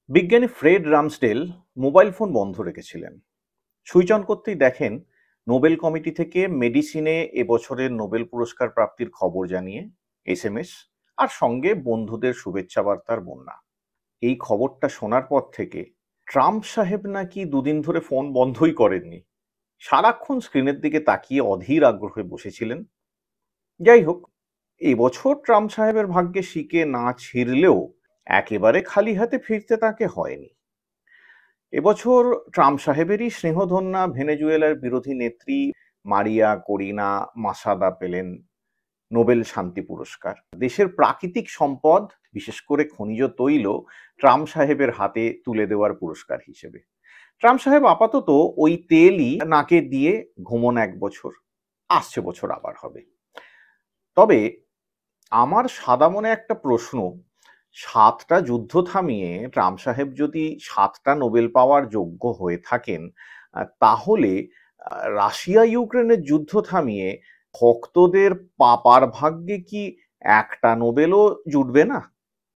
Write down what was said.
বিজ্ঞানী Fred রামস্ডেল mobile phone বন্ধ রেখেছিলেন। সুইচ অন করতেই দেখেন নোবেল কমিটি থেকে মেডিসিনে এবছরের নোবেল পুরস্কার প্রাপ্তির খবর জানিয়ে এসএমএস আর সঙ্গে বন্ধুদের শুভেচ্ছা বার্তার বন্যা। এই খবরটা শোনার পর থেকে ট্রাম্প সাহেব নাকি দুদিন ধরে ফোন বন্ধই করেননি, সারাক্ষণ স্ক্রিনের দিকে তাকিয়ে অধীর আগ্রহে বসেছিলেন। যাই হোক, এবছর ট্রাম্প সাহেবের ভাগ্যে শিকে না ছিঁড়লেও একেবারে খালি হাতে ফিরতে তাকে হয়নি। এবছর ট্রাম্প সাহেবেরই স্নেহধন্যা ভেনেজুয়েলার বিরোধী নেত্রী মারিয়া করিনা মাসাদা পেলেন নোবেল শান্তি পুরস্কার। দেশের প্রাকৃতিক সম্পদ, বিশেষ করে খনিজ তৈল, ট্রাম্প সাহেবের হাতে তুলে দেওয়ার পুরস্কার হিসেবে। ট্রাম্প সাহেব আপাতত ওই তেলই নাকে দিয়ে ঘুমন 1 বছর, আসছে বছর আবার হবে। তবে আমার সাদা মনে একটা প্রশ্ন, 7টা যুদ্ধ থামিয়ে ট্রাম্প সাহেব যদি 7টা নোবেল পাওয়ার যোগ্য হয়ে থাকেন, তাহলে রাশিয়া ইউক্রেনের যুদ্ধ থামিয়ে ভক্তদের পাপার ভাগ্যে কি একটা নোবেলও জুটবে না?